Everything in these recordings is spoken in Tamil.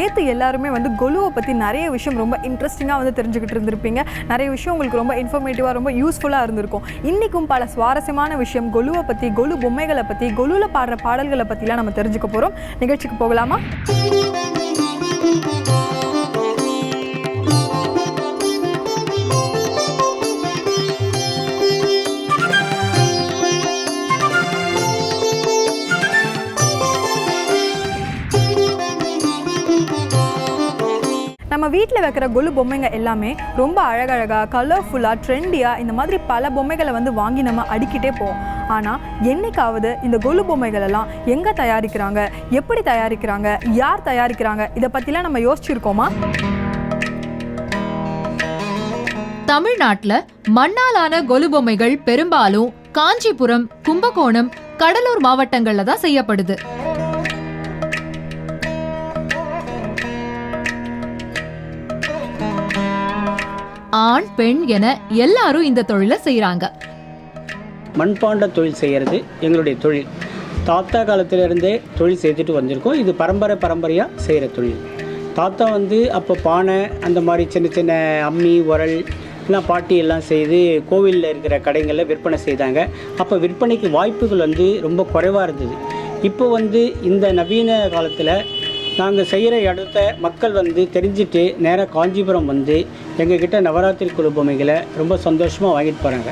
நேற்று எல்லாருமே வந்து கொலுவை பற்றி நிறைய விஷயம் ரொம்ப இன்ட்ரெஸ்டிங்காக வந்து தெரிஞ்சுக்கிட்டு இருந்திருப்பீங்க. நிறைய விஷயம் உங்களுக்கு ரொம்ப இன்ஃபர்மேட்டிவாக ரொம்ப யூஸ்ஃபுல்லாக இருந்திருக்கும். இன்றைக்கும் பல சுவாரஸ்யமான விஷயம் கொலுவை பற்றி, கொலு பொம்மைகளை பற்றி, கொலுவில் பாடுற பாடல்களை பற்றிலாம் நம்ம தெரிஞ்சுக்க போகிறோம். நிகழ்ச்சிக்கு போகலாமா? நம்ம வீட்டில் வைக்கிற கொலு பொம்மைங்க எல்லாமே ரொம்ப அழகழகாக, கலர்ஃபுல்லாக, ட்ரெண்டியாக இந்த மாதிரி பல பொம்மைகளை வந்து வாங்கி நம்ம அடிக்கிட்டே போவோம். ஆனால் என்னைக்காவது இந்த கொலு பொம்மைகள் எல்லாம் எங்கே தயாரிக்கிறாங்க, எப்படி தயாரிக்கிறாங்க, யார் தயாரிக்கிறாங்க, இதை பற்றிலாம் நம்ம யோசிச்சிருக்கோமா? தமிழ்நாட்டில் மண்ணாலான கொலு பொம்மைகள் பெரும்பாலும் காஞ்சிபுரம், கும்பகோணம், கடலூர் மாவட்டங்கள்ல தான் செய்யப்படுது. ஆண், பெண் என எல்லாரும் இந்த தொழிலை செய்யறாங்க. மண்பாண்ட தொழில் செய்கிறது எங்களுடைய தொழில். தாத்தா காலத்திலிருந்தே தொழில் செய்துட்டு வந்திருக்கோம். இது பரம்பரையாக செய்கிற தொழில். தாத்தா அப்போ பானை, அந்த மாதிரி சின்ன சின்ன அம்மி, உரல் எல்லாம் பாட்டி எல்லாம் செய்து கோவிலில் இருக்கிற கடைகளில் விற்பனை செய்தாங்க. அப்போ விற்பனைக்கு வாய்ப்புகள் ரொம்ப குறைவாக இருந்தது. இப்போ இந்த நவீன காலத்தில் நாங்கள் செய்கிற இடத்த மக்கள் தெரிஞ்சுட்டு நேராக காஞ்சிபுரம் எங்ககிட்ட நவராத்திரி கொலு பொம்மைகளை ரொம்ப சந்தோஷமாக வாங்கிட்டு போகிறாங்க.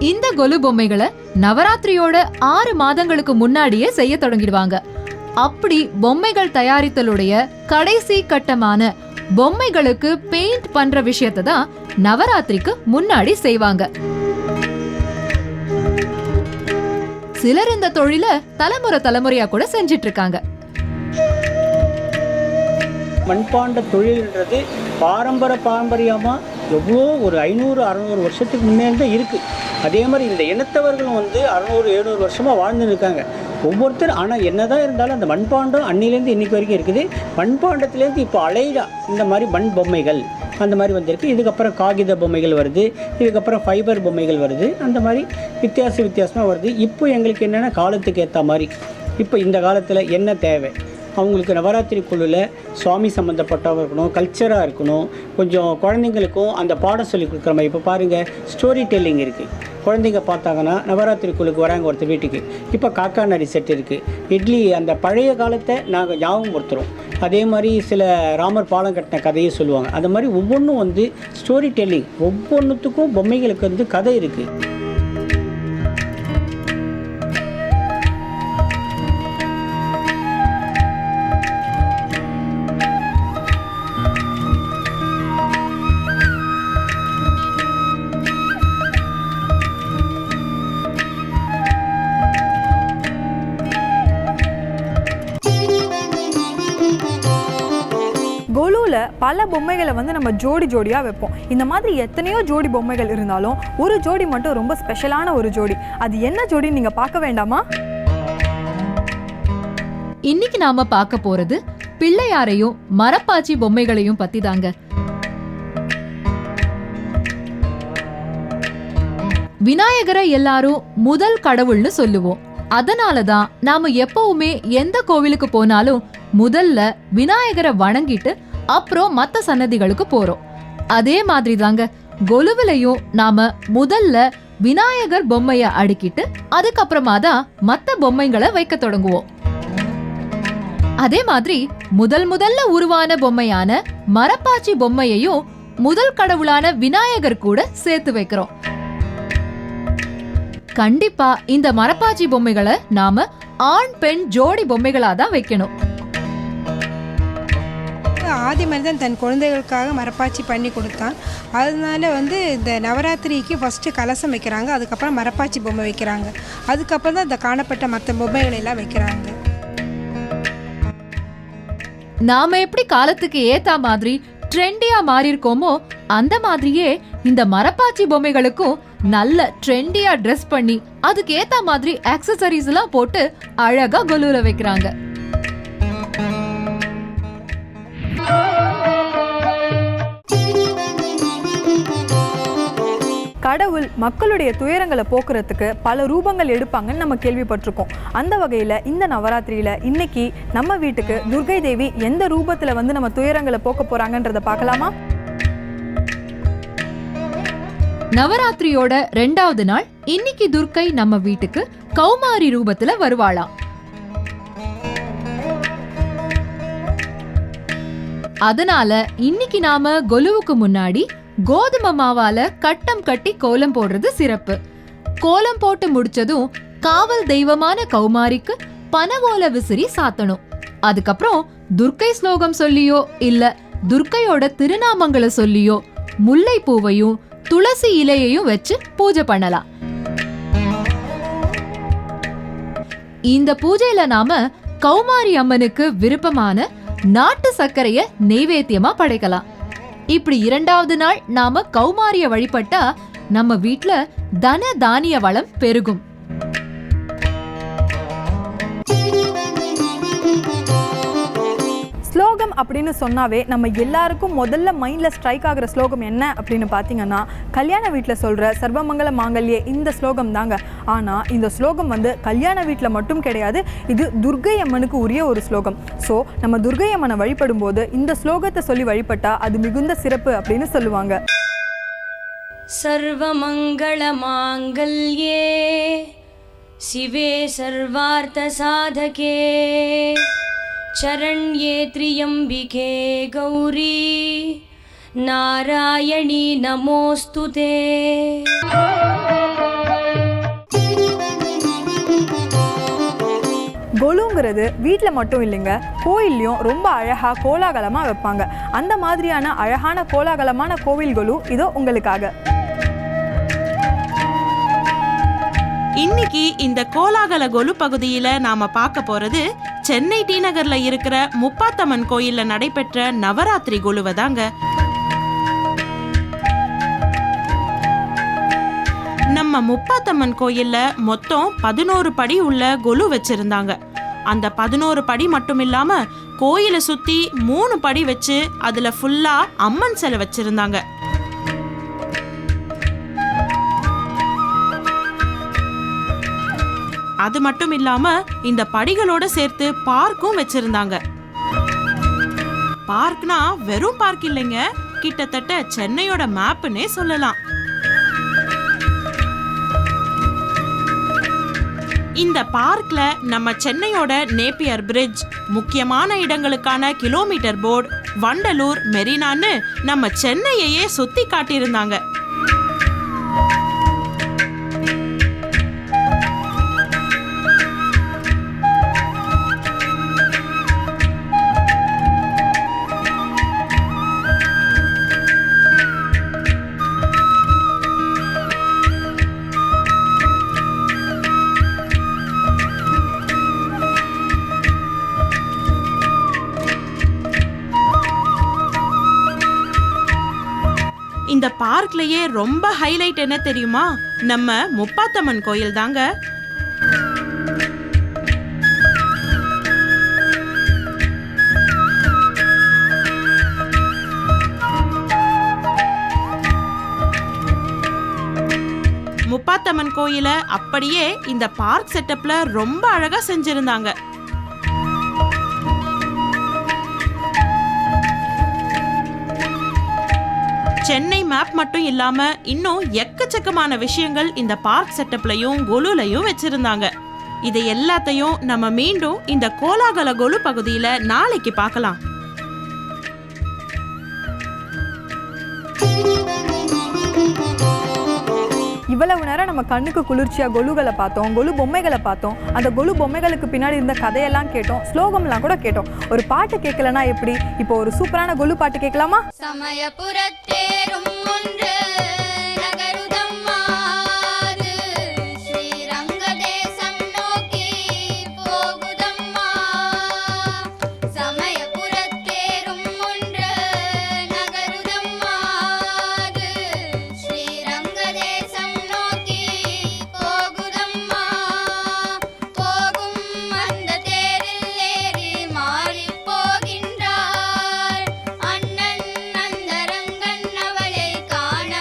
இந்த கொலு பொம்மைகளை நவராத்திரியோட 6 மாதங்களுக்கு முன்னாடியே செய்ய தொடங்கிடுவாங்க. அப்படி பொம்மைகள் தயாரித்தலுடைய கடைசி கட்டமான பொம்மைகளுக்கு பெயிண்ட் பண்ற விஷயத்தை தான் நவராத்திரிக்கு முன்னாடி செய்வாங்க. சிலர் இந்த தொழிலை தலைமுறையா கூட செஞ்சிட்டு இருக்காங்க. மண்பாண்ட தொழில்ன்றது பாரம்பரியமாக எவ்வளோ ஒரு 500-600 வருஷத்துக்கு முன்னே தான் இருக்குது. அதே மாதிரி இந்த இனத்தவர்களும் 600-700 வருஷமாக வாழ்ந்துன்னு இருக்காங்க ஒவ்வொருத்தர். ஆனால் என்னதான் இருந்தாலும் அந்த மண்பாண்டம் அன்னிலேருந்து இன்னைக்கு வரைக்கும் இருக்குது. மண்பாண்டத்துலேருந்து இப்போ அலைடா இந்த மாதிரி மண் பொம்மைகள் அந்த மாதிரி வந்திருக்கு. இதுக்கப்புறம் காகித பொம்மைகள் வருது, இதுக்கப்புறம் ஃபைபர் பொம்மைகள் வருது. அந்த மாதிரி வித்தியாசமாக வருது. இப்போ எங்களுக்கு என்னென்னா காலத்துக்கு ஏற்ற மாதிரி இப்போ இந்த காலத்தில் என்ன தேவை, அவங்களுக்கு நவராத்திரி குழுவில் சுவாமி சம்மந்தப்பட்டவங்க இருக்கணும், கல்ச்சராக இருக்கணும், கொஞ்சம் குழந்தைங்களுக்கும் அந்த பாடம் சொல்லி கொடுக்குற மாதிரி. இப்போ பாருங்கள், ஸ்டோரி டெல்லிங் இருக்குது. குழந்தைங்க பார்த்தாங்கன்னா நவராத்திரி குழுக்கு வராங்க ஒருத்தர் வீட்டுக்கு. இப்போ காக்கா நரி செட் இருக்குது. இட்லி அந்த பழைய காலத்தை நாங்கள் ஞாபகப்படுத்துகிறோம். அதே மாதிரி சில ராமர் பாலம் கட்டின கதையை சொல்லுவாங்க. அந்த மாதிரி ஒவ்வொன்றும் ஸ்டோரி டெல்லிங். ஒவ்வொன்றுத்துக்கும் பொம்மைகளுக்கு கதை இருக்குது. கொலுவில் பல பொம்மைகளை நம்ம ஜோடியாக வைப்போம். இந்த மாதிரி எத்தனையோ ஜோடி பொம்மைகள் இருந்தாலும் ஒரு ஜோடி மட்டும் ரொம்ப ஸ்பெஷலான ஒரு ஜோடி. அது என்ன ஜோடின்னு நீங்கள் பார்க்க வேண்டாமா? இன்னைக்கு நாம பார்க்க போறது பிள்ளையாரையும் மரப்பாச்சி பொம்மைகளையும் பத்தி தாங்க. விநாயகரை எல்லாரும் முதல் கடவுள்னு சொல்லுவோம். அதனாலதான் நாம எப்பவுமே எந்த கோவிலுக்கு போனாலும் முதல்ல விநாயகரை வணங்கிட்டு அப்புறம் மத்த சன்னதிகளுக்கு போறோம். அதே மாதிரி தாங்க கொலுவிலையும் நாம முதல்ல விநாயகர் பொம்மைய அடுக்கிட்டு அதுக்கப்புறமா தான் மத்த பொம்மைகளை வைக்க தொடங்குவோம். அதே மாதிரி முதல்ல உருவான பொம்மையான மரப்பாச்சி பொம்மையையும் முதல் கடவுளான விநாயகர் கூட சேர்த்து வைக்கிறோம். கண்டிப்பா இந்த மரப்பாச்சி பொம்மைகளை நாம ஆண் பெண் ஜோடி பொம்மைகளா தான் வைக்கணும். ஆதி மனிதன் தன் குழந்தைகளுக்காக மரப்பாச்சி பண்ணி கொடுத்தான். அதனால இந்த நவராத்திரிக்கு ஃபஸ்ட்டு கலசம் வைக்கிறாங்க, அதுக்கப்புறம் மரப்பாச்சி பொம்மை வைக்கிறாங்க, அதுக்கப்புறம் தான் இந்த காணப்பட்ட மற்ற பொம்மைகளை எல்லாம் வைக்கிறாங்க. நாம எப்படி காலத்துக்கு ஏத்தா மாதிரி ட்ரெண்டியா மாறி இருக்கோமோ அந்த மாதிரியே இந்த மரப்பாச்சி பொம்மைகளுக்கும் நல்ல ட்ரெண்டியா ட்ரெஸ் பண்ணி அதுக்கு ஏத்த மாதிரி ஆக்சசரிஸ் எல்லாம் போட்டு அழகா கொலுல வைக்கிறாங்க. கடவுள் மக்களுடைய துயரங்களை போக்குறதுக்கு பல ரூபங்கள் எடுப்பாங்கன்னு நம்ம கேள்விப்பட்டிருக்கோம். அந்த வகையில் இந்த நவராத்திரியில் இன்னைக்கு நம்ம வீட்டுக்கு துர்க்கை தேவி எந்த ரூபத்தில் வந்து நம்ம துயரங்களை போக்க போகிறாங்கன்றதை பார்க்கலாமா? நவராத்திரியோட 2வது நாள் இன்னைக்கு துர்க்கை நம்ம வீட்டுக்கு கௌமாரி ரூபத்துல வருவாளாம். அதனால இன்னைக்கு நாம கொலுவுக்கு முன்னாடி கோதுமை மாவால கட்டம் கட்டி கோலம் போடுறது சிறப்பு. கோலம் போட்டு முடிச்சதும் காவல் தெய்வமான கௌமாரிக்கு பனவோல விசிறி சாத்தணும். அதுக்கப்புறம் துர்க்கை ஸ்லோகம் சொல்லியோ இல்ல துர்க்கையோட திருநாமங்களை சொல்லியோ முல்லை பூவையும் துளசி இலையையும் வச்சு பூஜை பண்ணலாம். இந்த பூஜையில நாம கௌமாரி அம்மனுக்கு விருப்பமான நாட்டு சர்க்கரைய நெய்வேத்தியமா படைக்கலாம். இப்படி 2வது நாள் நாம கௌமாரிய வழிபட்டா நம்ம வீட்ல தன தானிய வளம் பெருகும். ஸ்லோகம் அப்படின்னு சொன்னாவே நம்ம எல்லாருக்கும் முதல்ல மைண்டில் ஸ்ட்ரைக் ஆகிற ஸ்லோகம் என்ன அப்படின்னு பார்த்தீங்கன்னா கல்யாண வீட்டில் சொல்கிற சர்வமங்கல மாங்கல்யே இந்த ஸ்லோகம் தாங்க. ஆனால் இந்த ஸ்லோகம் வந்து கல்யாண வீட்டில் மட்டும் கிடையாது, இது துர்க்கை அம்மனுக்கு உரிய ஒரு ஸ்லோகம். ஸோ நம்ம துர்க்கை அம்மனை வழிபடும் போது இந்த ஸ்லோகத்தை சொல்லி வழிபட்டா அது மிகுந்த சிறப்பு அப்படின்னு சொல்லுவாங்க. சர்வமங்கள மாங்கல்யே சிவே சர்வார்த்த சாதகே சரண்யே த்ரியம்பிகே கௌரி நாராயணி நமோஸ்துதே. கொலுங்கிறது வீட்டில் மட்டும் இல்லைங்க, கோயில்லையும் ரொம்ப அழகாக கோலாகலமாக வைப்பாங்க. அந்த மாதிரியான அழகான கோலாகலமான கோவில் கொலு இதோ உங்களுக்காக. இன்னைக்கு இந்த கோலாகல கொலு பகுதியில நாம பார்க்க போறது சென்னை டி நகர்ல இருக்கிற முப்பாத்தம்மன் கோயில்ல நடைபெற்ற நவராத்திரி கொலுவை தாங்க. நம்ம முப்பாத்தம்மன் கோயில்ல மொத்தம் 11 படி உள்ள கொலு வச்சிருந்தாங்க. அந்த 11 படி மட்டும் இல்லாம கோயிலை சுத்தி 3 படி வச்சு அதுல ஃபுல்லா அம்மன் சிலை வச்சிருந்தாங்க. அது மட்டும் இல்லாம இந்த படிகளோட சேர்த்து பார்க்கும் வச்சிருந்தாங்க. பார்க்னா வெறும் பார்க் இல்லைங்க, கிட்டத்தட்ட சென்னையோட மேப்னே சொல்லலாம். இந்த பார்க்ல நம்ம சென்னையோட நேப்பியர் பிரிட்ஜ், முக்கியமான இடங்களுக்கான கிலோமீட்டர் போர்டு, வண்டலூர், மெரினான்னு நம்ம சென்னையையே சுத்தி காட்டியிருந்தாங்க. இந்த பார்க்லயே ரொம்ப ஹைலைட் என்ன தெரியுமா? நம்ம முப்பாத்தம்மன் கோயில் தாங்க. முப்பாத்தம்மன் கோயிலை அப்படியே இந்த பார்க் செட்டப்ல ரொம்ப அழகா செஞ்சிருந்தாங்க. சென்னை மேப் மட்டும் இல்லாம இன்னும் எக்கச்சக்கமான விஷயங்கள் இந்த பார்க் செட்டப்லயும் கொலுலையும் வச்சிருந்தாங்க. இதை எல்லாத்தையும் நம்ம மீண்டும் இந்த கோலாகல கொலு பகுதியில நாளைக்கு பார்க்கலாம். இவ்வளவு நேரம் நம்ம கண்ணுக்கு குளிர்ச்சியாக கொலுகளை பார்த்தோம், கொலு பொம்மைகளை பார்த்தோம், அந்த கொலு பொம்மைகளுக்கு பின்னாடி இருந்த கதையெல்லாம் கேட்டோம், ஸ்லோகம்லாம் கூட கேட்டோம். ஒரு பாட்டு கேட்கலன்னா எப்படி? இப்போ ஒரு சூப்பரான கொலு பாட்டு கேட்கலாமா? சமயபுரத்தேரும் ஒன்று நகருதம்மா ஸ்ரீரங்கதேசம் நோக்கி போகுதம்மா. சமயபுரத்தேரும் ஒன்று நகருதம்மா ஸ்ரீரங்கதேசம் நோக்கி போகுதம்மா. போகும் அந்த தேரில் ஏறி மாறி போகின்றார் அண்ணன் நந்தரங்கன் அவளை காண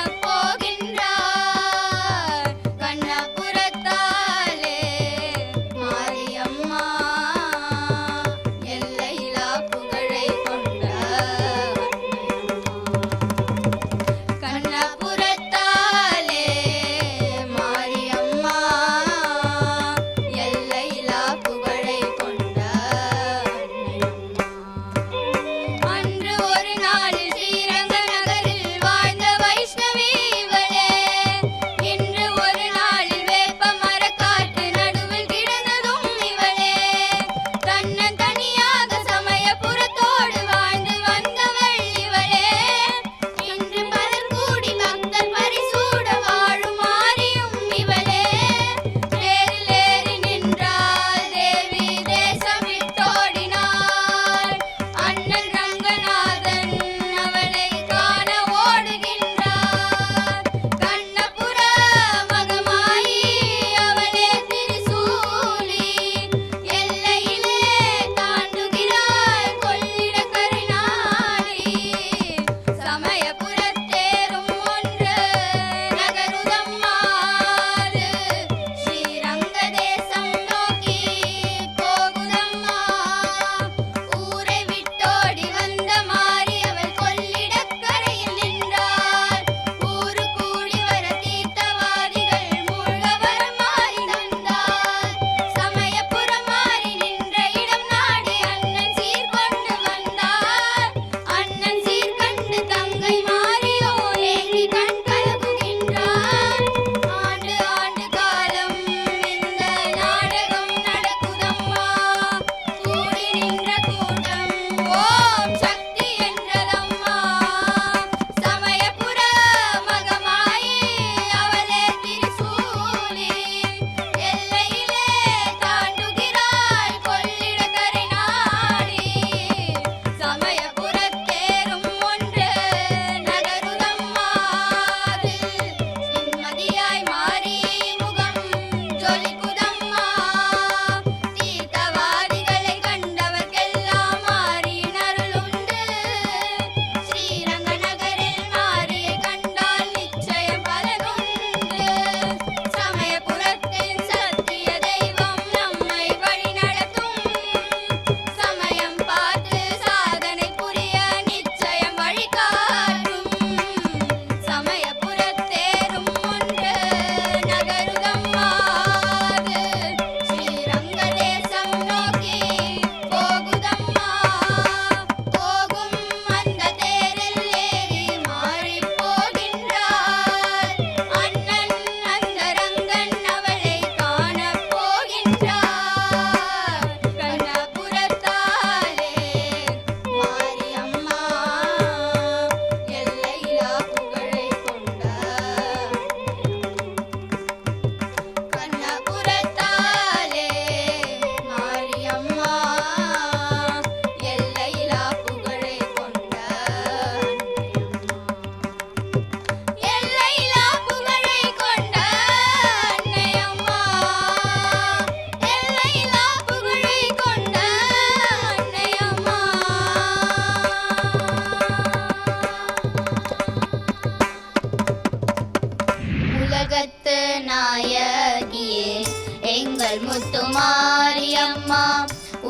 மாரியம்மா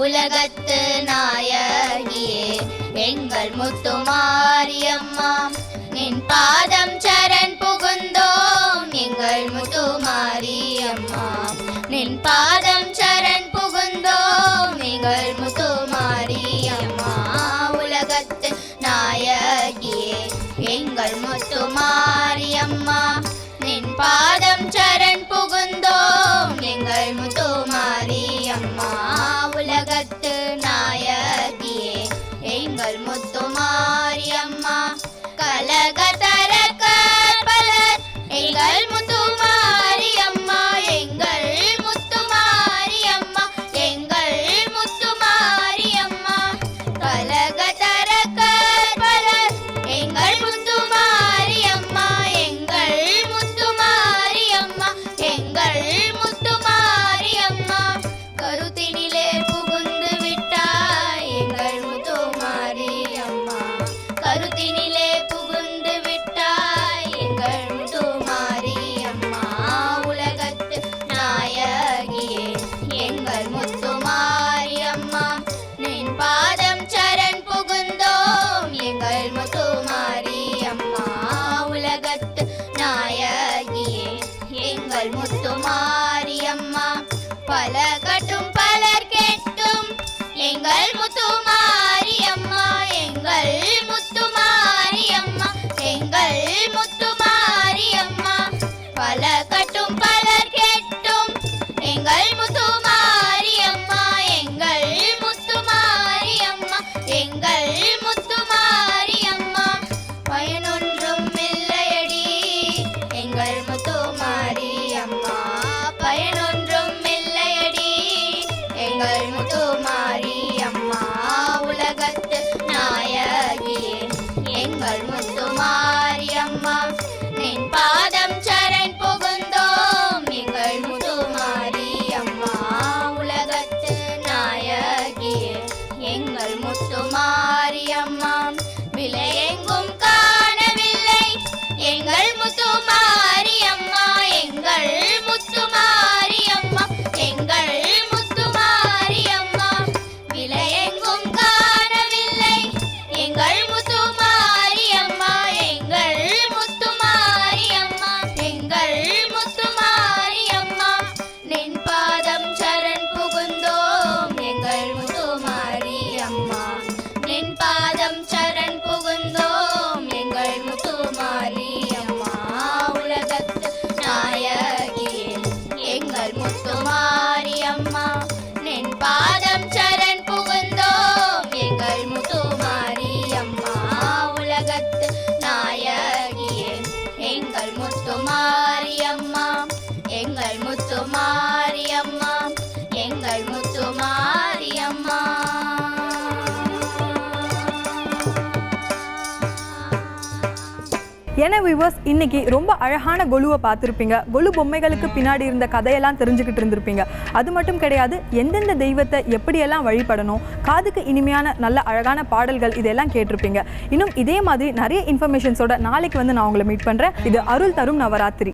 உலகத்து நாயகியே எங்கள் முத்து மாரியம்மா நின் பாதம் சரண் புகுந்தோம் எங்கள் முத்து மாரியம்மா நின் பாதம் சரண் புகுந்தோம் எங்கள் முத்து மாரியம்மா உலகத்து நாயகியே எங்கள் முத்து மாரியம்மா நின் பாதம் சரண் புகுந்தோம் எங்கள் முத்து மாரியம்மா உலகத்து நாயகியே எங்கள் முத்து மாரியம்மா கலகதர கற்பலர் எங்கள் முத்து மாரியம்மா எங்கள் முத்து மாரியம்மா எங்கள் முத்து மாரியம்மா கலகதர கற்பலர் எங்கள் முத்து மாரியம்மா எங்கள் முத்து மாரியம்மா எங்கள் முத்து மாரியம்மா கருத்தினிலே புகுந்து விட்டாய் எங்கள் முத்து மாரியம்மா கருத்தினிலே புகுந்து விட்டாய் எங்கள் முத்து மாரியம்மா உலகத்து நாயகியே எங்கள் முத்து மாரியம்மா நின் பாதம் சரண் புகுந்தோம் எங்கள் முத்து மாரியம்மா உலகத்து நாயகியே எங்கள் முத்து மாரியம்மா பல கட்டும் பலர் கெட்டும் எங்கள் முத்து மாரியம்மா எங்கள் முத்து மாரியம்மா எங்கள் முத்து மாரியம்மா பல கட்டும் பலர் கெட்டும் எங்கள் முத்து மாரியம்மா எங்கள் முத்து மாரியம்மா எங்கள் முத்து மாரியம்மா பயனொன்றும் இல்லையடி எங்கள் முத்து மாரியம்மா பயனொன்றும் இல்லையடி எங்கள் முத்து மாரியம்மா உலகத்து நாயகியே எங்கள் முத்து மாரியம்மா நின் பாதம் சரண் புகுந்தோம் எங்கள் முத்து மாரியம்மா உலகத்து நாயகியே எங்கள் முத்து மாரியம்மா விலையெங்கும் காணவில்லை எங்கள் முத்து மாரியம்மா எங்கள் முத்து மாரியம்மா எங்கள் முத்து மாரியம்மா விலையெங்கும் காணவில்லை எங்கள் முத்து மாரியம்மா எங்கள் முத்து மாரியம்மா எங்கள் முத்து மாரியம்மா நின் பாதம் சரண் புகுந்தோம் எங்கள் முத்து மாரியம்மா நின் பாதம் சரண் புகுந்தோம் எங்கள் முத்து மாரியம்மா உலகத்து நாயகியே எங்கள் முத்து மாரியம்மா நின் பாதம் சரண் புகுந்தோம் எங்கள் முத்து மாரியம்மா உலகத்து நாயகியே எங்கள் முத்து மாரியம்மா எங்கள் முத்து மாரியம்மா எங்கள் முத்து மாரியம்மா ஏன்னா வியூவர்ஸ் இன்னைக்கு ரொம்ப அழகான கொலுவை பார்த்துருப்பீங்க. கொலு பொம்மைகளுக்கு பின்னாடி இருந்த கதையெல்லாம் தெரிஞ்சுக்கிட்டு இருந்திருப்பீங்க. அது மட்டும் கிடையாது, எந்தெந்த தெய்வத்தை எப்படியெல்லாம் வழிபடணும், காதுக்கு இனிமையான நல்ல அழகான பாடல்கள் இதெல்லாம் கேட்டிருப்பீங்க. இன்னும் இதே மாதிரி நிறைய இன்ஃபர்மேஷன்ஸோட நாளைக்கு வந்து நான் உங்களை மீட் பண்ணுறேன். இது அருள் தரும் நவராத்திரி.